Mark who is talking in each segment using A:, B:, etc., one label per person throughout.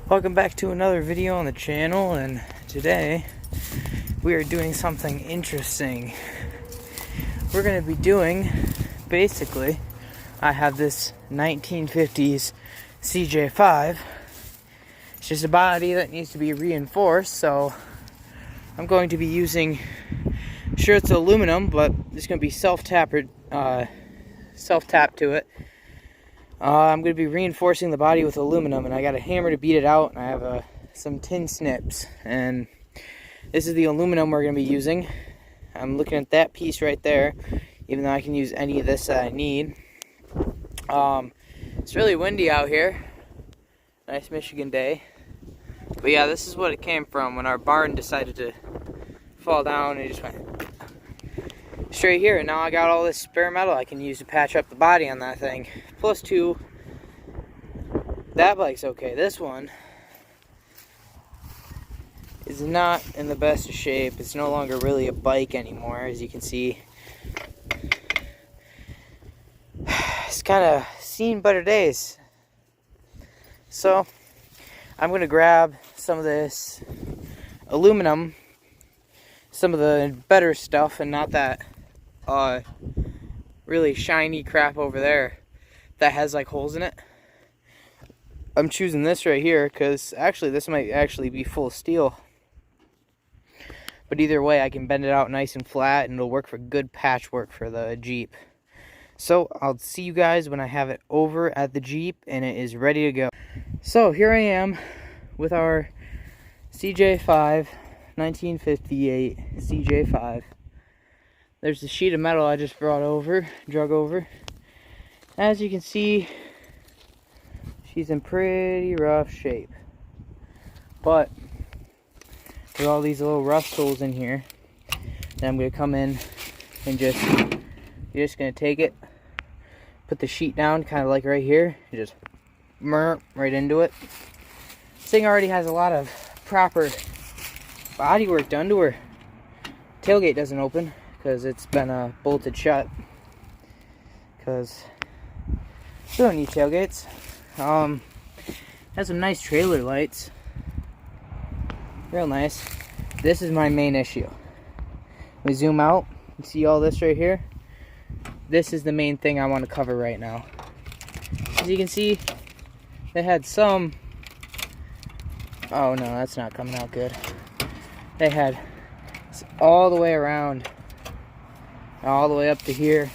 A: Welcome back to another video on the channel, and today we are doing something interesting. We're going to be doing, basically, I have this 1950s CJ5. It's just a body that needs to be reinforced, so I'm going to be using, sure it's aluminum, but it's going to be self-tap to it. I'm going to be reinforcing the body with aluminum, and I got a hammer to beat it out, and I have some tin snips, and this is the aluminum we're going to be using. I'm looking at that piece right there, even though I can use any of this that I need. It's really windy out here. Nice Michigan day. But yeah, this is what it came from when our barn decided to fall down, and it just went straight here, and now I got all this spare metal I can use to patch up the body on that thing. Plus two, that bike's okay. This one is not in the best of shape. It's no longer really a bike anymore, as you can see. It's kind of seen better days. So I'm gonna grab some of this aluminum, some of the better stuff, and not that really shiny crap over there that has like holes in it. I'm choosing this right here because actually this might actually be full of steel, but either way I can bend it out nice and flat and it'll work for good patchwork for the Jeep. So I'll see you guys when I have it over at the Jeep and it is ready to go. So here I am with our CJ5, 1958 CJ5. There's the sheet of metal I just drug over. As you can see, she's in pretty rough shape. But with all these little rust holes in here, then I'm gonna come in and you're just gonna take it, put the sheet down, kind of like right here, and just right into it. This thing already has a lot of proper body work done to her. Tailgate doesn't open because it's been bolted shut, because we don't need tailgates. Has some nice trailer lights, real nice. This is my main issue. We zoom out and see all this right here. This is the main thing I want to cover right now. As you can see, they had some, oh no, that's not coming out good. They had all the way around, all the way up to here,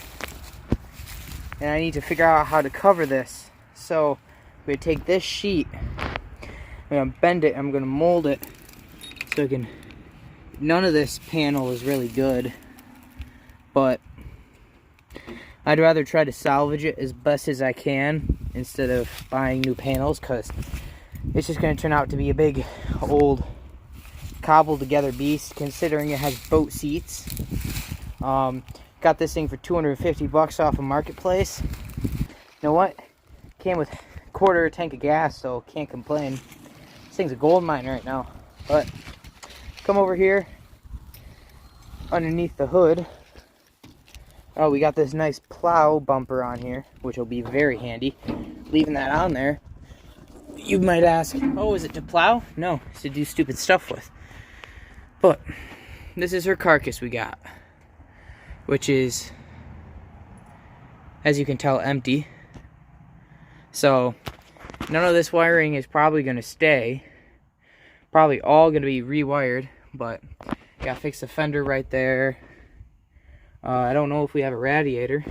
A: and I need to figure out how to cover this. So I'm going to take this sheet, I'm going to bend it, I'm going to mold it so I can, none of this panel is really good, but I'd rather try to salvage it as best as I can instead of buying new panels, because it's just going to turn out to be a big old cobbled together beast, considering it has boat seats. Got this thing for 250 bucks off of Marketplace. You know what? Came with a quarter tank of gas, so can't complain. This thing's a gold mine right now. But come over here underneath the hood. Oh, we got this nice plow bumper on here, which will be very handy. Leaving that on there, you might ask, oh, is it to plow? No, it's to do stupid stuff with. But this is her carcass we got, which is, as you can tell, empty. So none of this wiring is probably going to stay. Probably all going to be rewired, but got to fix the fender right there. I don't know if we have a radiator.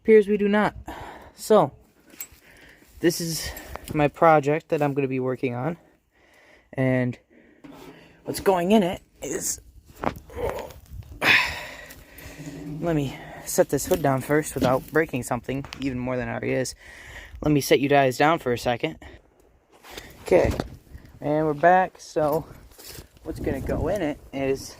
A: Appears we do not. So this is my project that I'm going to be working on, and what's going in it is, let me set this hood down first without breaking something even more than it already is. Let me set you guys down for a second. Okay, and we're back. So what's going to go in it is,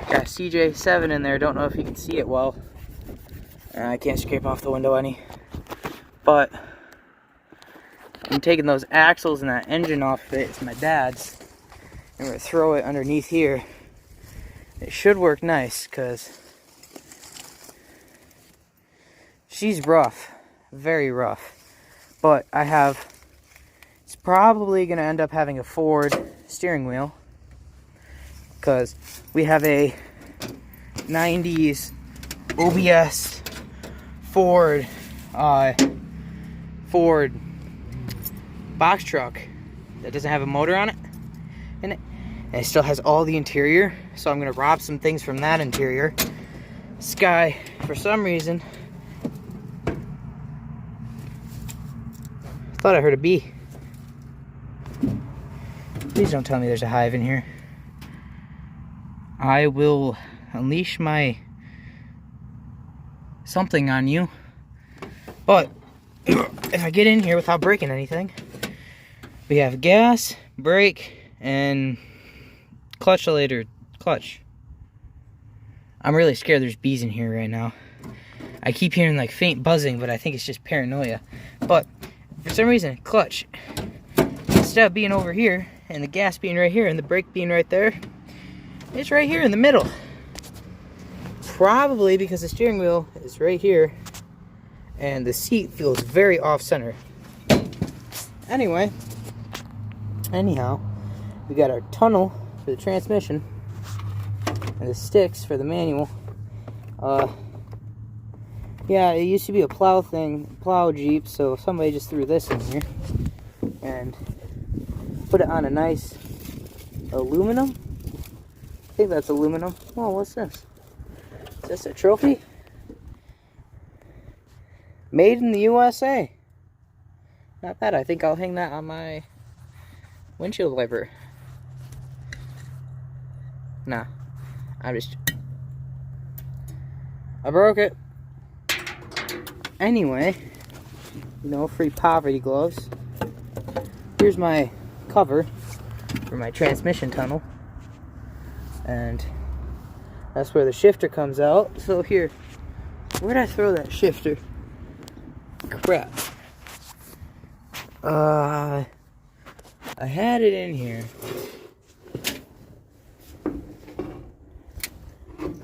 A: got CJ7 in there. Don't know if you can see it well. I can't scrape off the window any, but I'm taking those axles and that engine off of it. It's my dad's, and we're going to throw it underneath here. It should work nice, because she's rough, very rough. But it's probably going to end up having a Ford steering wheel, because we have a 90s OBS Ford box truck that doesn't have a motor on it in it, and it still has all the interior. So I'm gonna rob some things from that interior. This guy, for some reason, thought I heard a bee. Please don't tell me there's a hive in here. I will unleash my something on you. But if I get in here without breaking anything, we have gas, brake, and clutch. I'm really scared there's bees in here right now. I keep hearing like faint buzzing, but I think it's just paranoia. But for some reason, clutch, instead of being over here, and the gas being right here, and the brake being right there, it's right here in the middle. Probably because the steering wheel is right here, and the seat feels very off-center. Anyhow, we got our tunnel for the transmission, and the sticks for the manual. Yeah, it used to be a plow Jeep, so somebody just threw this in here and put it on a nice aluminum. I think that's aluminum. Oh, what's this? Is this a trophy? Made in the USA. Not bad. I think I'll hang that on my windshield wiper. Nah, I broke it. Anyway, free poverty gloves. Here's my cover for my transmission tunnel, and that's where the shifter comes out. So here, where'd I throw that shifter? Crap. I had it in here.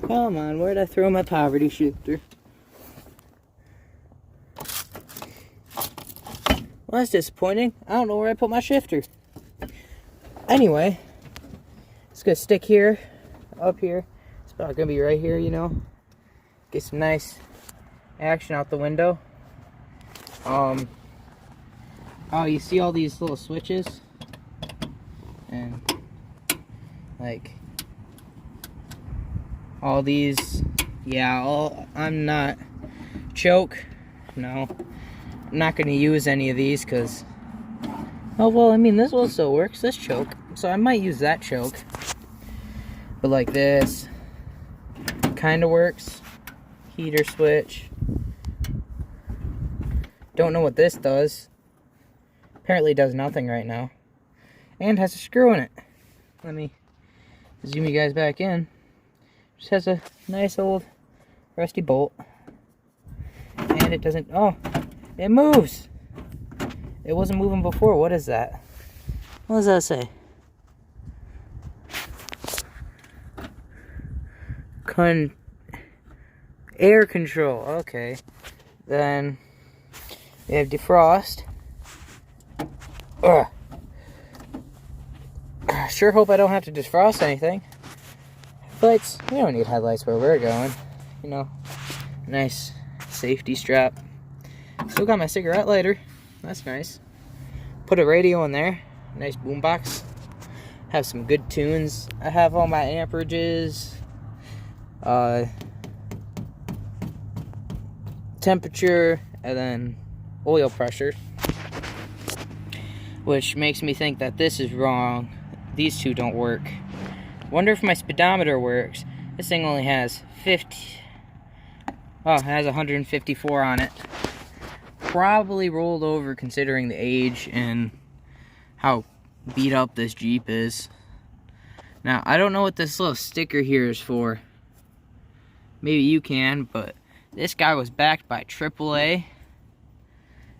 A: Come on, where'd I throw my poverty shifter? Well, that's disappointing. I don't know where I put my shifter. Anyway, it's gonna stick here, up here. It's probably gonna be right here, Get some nice action out the window. Oh, you see all these little switches? And, like, all these, I'm not, choke, no. I'm not going to use any of these because, this one still works, this choke. So I might use that choke. But like this, kind of works. Heater switch. Don't know what this does. Apparently does nothing right now. And has a screw in it. Let me zoom you guys back in. Just has a nice old rusty bolt. And it doesn't, it moves. It wasn't moving before. What is that? What does that say? Air control. Okay. Then we have defrost. Ugh. Sure hope I don't have to defrost anything. Headlights. We don't need headlights where we're going. Nice safety strap. Still got my cigarette lighter. That's nice. Put a radio in there. Nice boombox. Have some good tunes. I have all my amperages. Temperature. And then oil pressure. Which makes me think that this is wrong. These two don't work. Wonder if my speedometer works. This thing only has 50. Oh, it has 154 on it. Probably rolled over considering the age and how beat up this Jeep is. Now, I don't know what this little sticker here is for. Maybe you can, but this guy was backed by AAA.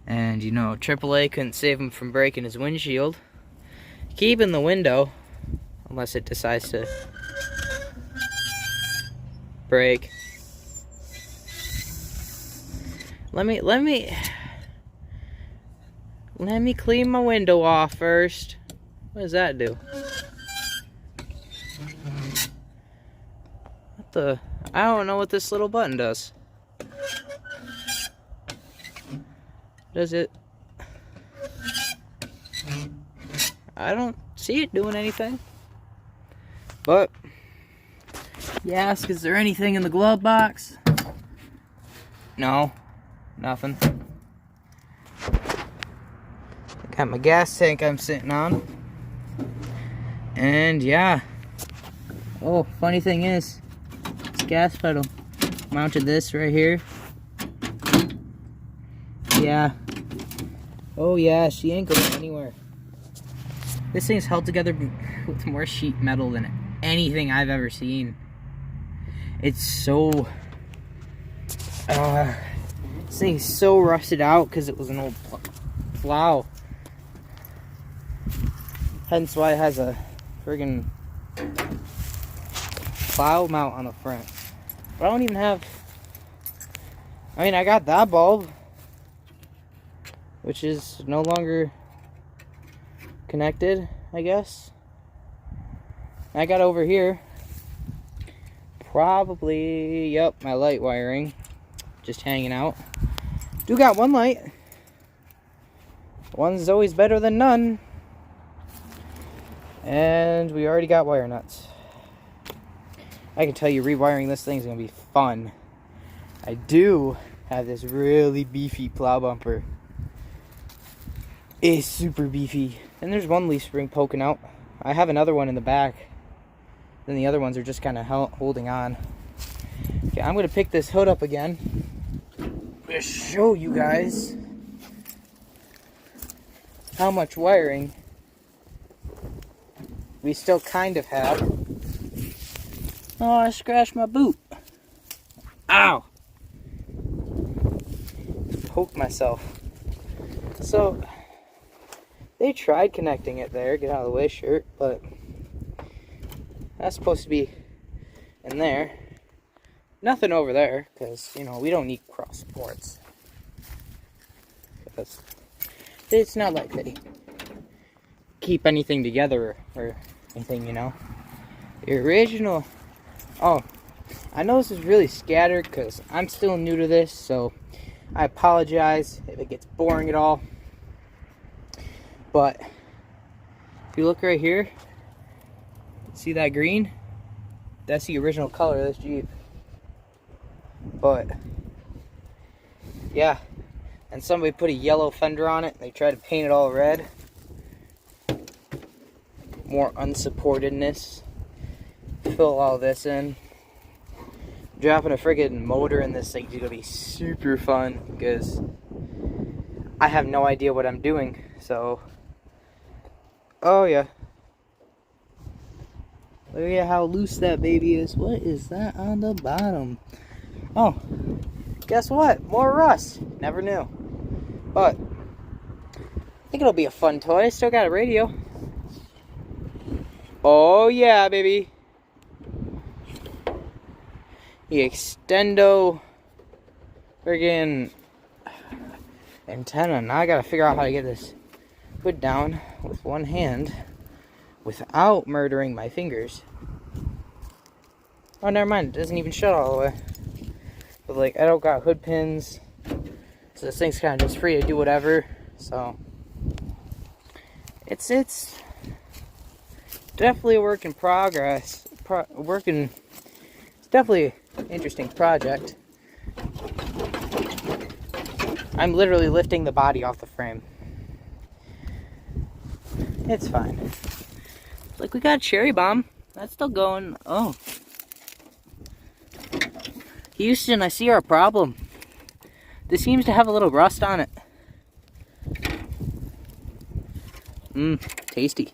A: And, AAA couldn't save him from breaking his windshield. Keeping the window, unless it decides to break. Let me clean my window off first. What does that do? What the? I don't know what this little button does. Does it? I don't see it doing anything. But you ask, is there anything in the glove box? No, nothing. Got my gas tank I'm sitting on. And yeah. Oh, funny thing is, this gas pedal. Mounted this right here. Yeah. Oh yeah, she ain't going anywhere. This thing's held together with more sheet metal than anything I've ever seen. It's so... this thing's so rusted out because it was an old plow. Hence why it has a friggin' plow mount on the front. But I don't even have... I mean, I got that bulb, which is no longer connected, I guess. I got over here, probably, yep, my light wiring, just hanging out. Do got one light. One's always better than none. And we already got wire nuts. I can tell you rewiring this thing is going to be fun. I do have this really beefy plow bumper. It's super beefy. And there's one leaf spring poking out. I have another one in the back. Then the other ones are just kind of holding on. Okay, I'm going to pick this hood up again. I'm going to show you guys how much wiring we still kind of have. Oh, I scratched my boot. Ow! Poked myself. So, they tried connecting it there, get out of the way, shirt, but that's supposed to be in there. Nothing over there, because, you know, we don't need cross supports. Because it's not like they keep anything together or anything, you know. The original... Oh, I know this is really scattered because I'm still new to this, so I apologize if it gets boring at all. But if you look right here, see that green? That's the original color of this Jeep. But yeah, and somebody put a yellow fender on it. They tried to paint it all red. More unsupportedness. Fill all this in. Dropping a friggin' motor in this thing is gonna be super fun because I have no idea what I'm doing. So, oh yeah. Look at how loose that baby is. What is that on the bottom? Oh, guess what? More rust. Never knew. But I think it'll be a fun toy. Still got a radio. Oh yeah, baby. The extendo friggin' antenna. Now I gotta figure out how to get this hood down with one hand without murdering my fingers. Oh, never mind. It doesn't even shut all the way. But like, I don't got hood pins, so this thing's kind of just free to do whatever. So it's definitely a work in progress. It's definitely an interesting project. I'm literally lifting the body off the frame. It's fine. Like, we got a cherry bomb. That's still going. Oh. Houston, I see our problem. This seems to have a little rust on it. Tasty.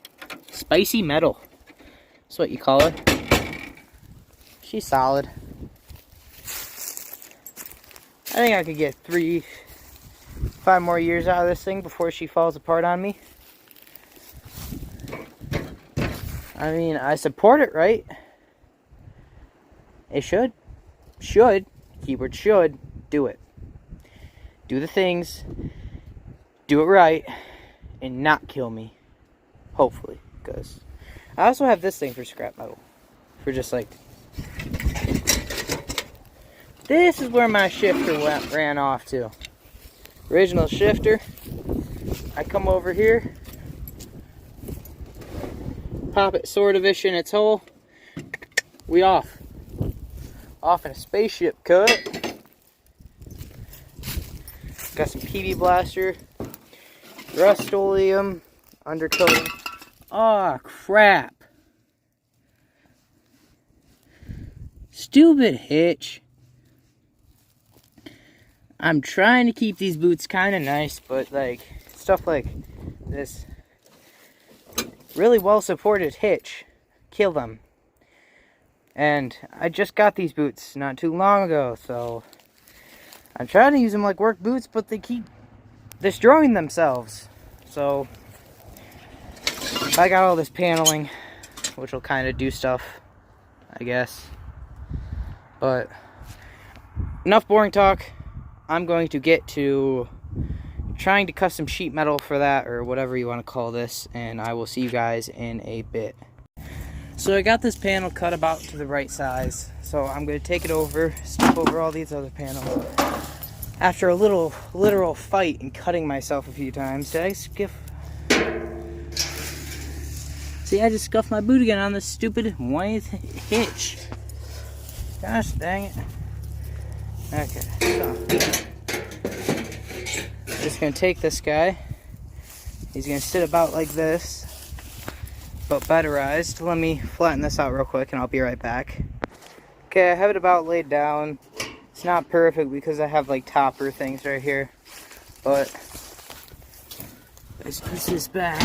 A: Spicy metal. That's what you call her. She's solid. I think I could get 5 more years out of this thing before she falls apart on me. I mean, I support it, right? It should, keyword should, do it. do the things, do it right, and not kill me. Hopefully, because I also have this thing for scrap metal. For just like, this is where my shifter ran off to. Original shifter. I come over here, pop it sort of ish in its hole. We off. Off in a spaceship cut. Got some PV blaster, Rust-Oleum, undercoating. Oh crap. Stupid hitch. I'm trying to keep these boots kind of nice, but like stuff like this really well supported hitch kill them. And I just got these boots not too long ago, so I'm trying to use them like work boots, but they keep destroying themselves. So I got all this paneling, which will kind of do stuff, I guess. But enough boring talk. I'm going to get to trying to custom sheet metal for that, or whatever you want to call this, and I will see you guys in a bit. So I got this panel cut about to the right size, so I'm going to take it over, step over all these other panels. After a little literal fight and cutting myself a few times, did I skiff? See, I just scuffed my boot again on this stupid white hitch. Gosh dang it. Okay, so I'm just going to take this guy. He's going to sit about like this, but betterized. Let me flatten this out real quick and I'll be right back. Okay, I have it about laid down. It's not perfect because I have like topper things right here, but let's push this back,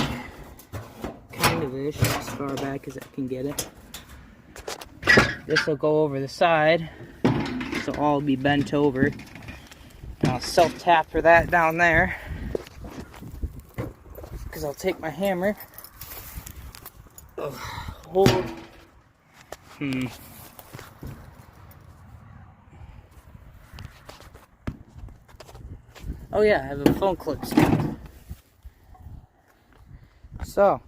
A: kind of ish, as far back as I can get it. This will go over the side, so all will be bent over. And I'll self-tap for that down there, because I'll take my hammer. Hold. Oh yeah, I have a phone clip still. So,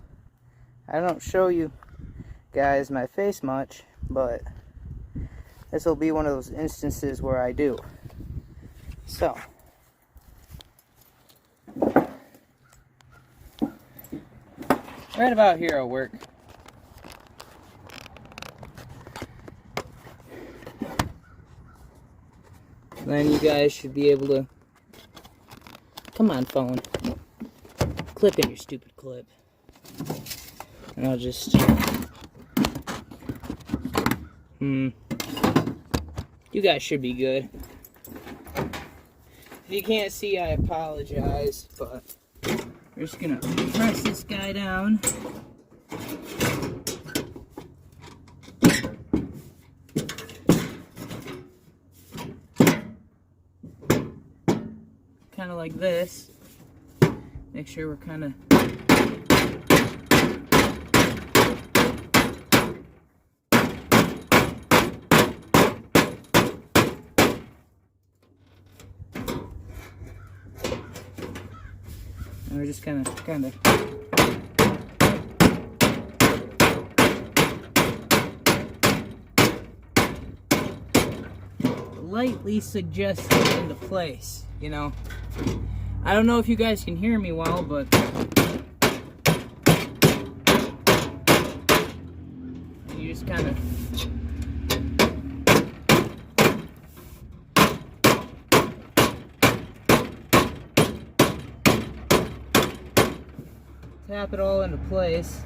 A: I don't show you guys my face much, but this will be one of those instances where I do. So, right about here will work. Then you guys should be able to, come on phone, clip in your stupid clip. And I'll just, you guys should be good. If you can't see, I apologize, but we're just gonna press this guy down. Kind of like this. Make sure we're kind of and we're just kind of lightly suggest it into place, you know. I don't know if you guys can hear me well, but you just kind of tap it all into place.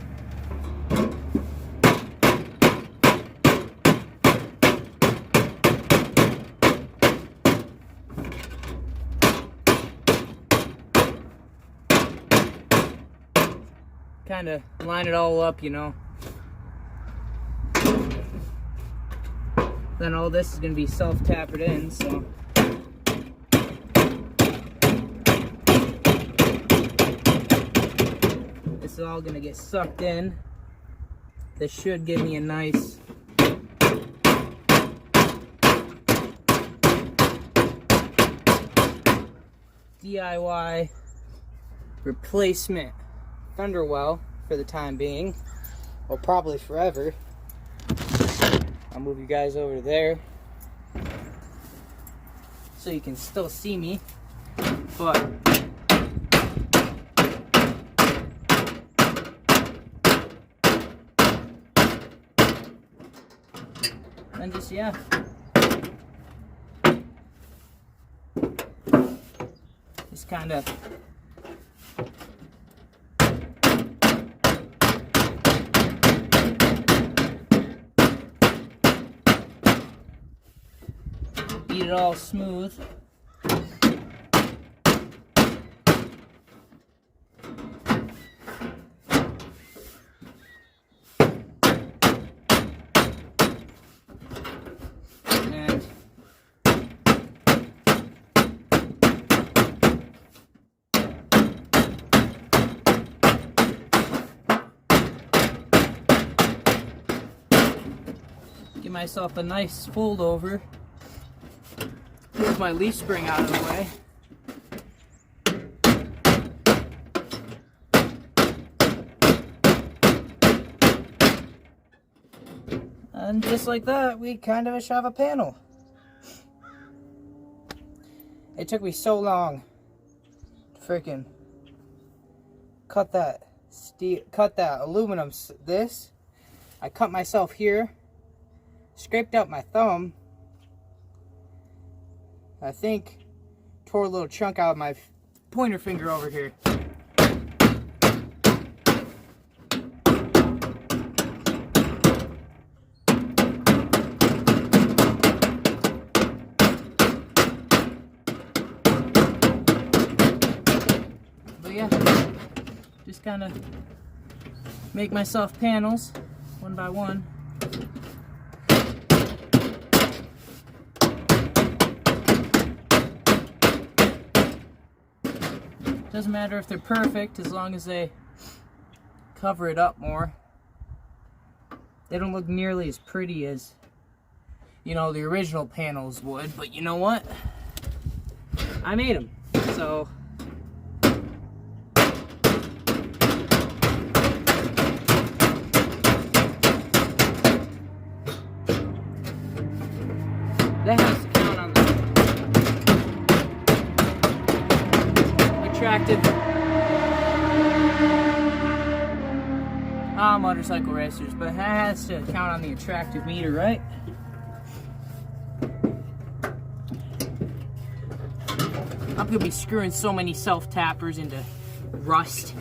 A: Kind of line it all up, you know. Then all this is going to be self-tapered in, so this is all going to get sucked in. This should give me a nice DIY replacement fender well for the time being. Well, probably forever. I'll move you guys over there so you can still see me, but and just, yeah, just kind of beat it all smooth. And give myself a nice fold over. Move my leaf spring out of the way. And just like that, we kind of have a panel. It took me so long to freaking cut that steel, cut that aluminum. This, I cut myself here, scraped out my thumb. I think tore a little chunk out of my pointer finger over here. But yeah, just kind of make myself panels one by one. Doesn't matter if they're perfect as long as they cover it up more. They don't look nearly as pretty as, you know, the original panels would, but you know what? I made them, so that has to count on the attractive motorcycle racers, but that has to count on the attractive meter, right? I'm gonna be screwing so many self-tappers into rust.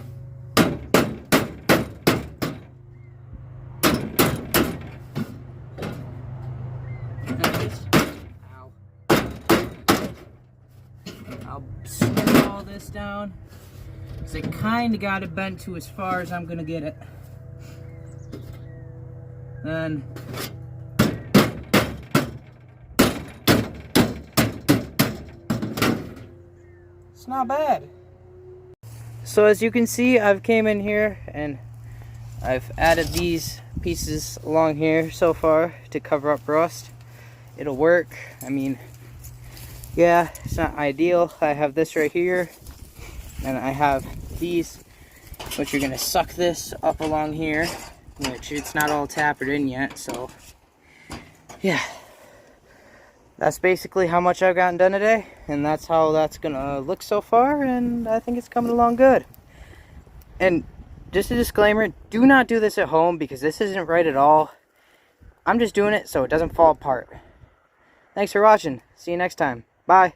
A: I'll screw all this down because I kind of got it bent to as far as I'm gonna get it. Then it's not bad. So as you can see, I've came in here and I've added these pieces along here so far to cover up rust. It'll work. I mean, yeah, it's not ideal. I have this right here, and I have these, which are gonna suck this up along here, which it's not all tapered in yet. So yeah, that's basically how much I've gotten done today, and that's how that's gonna look so far, and I think it's coming along good. And just a disclaimer, do not do this at home because this isn't right at all. I'm just doing it so it doesn't fall apart. Thanks for watching. See you next time. Bye.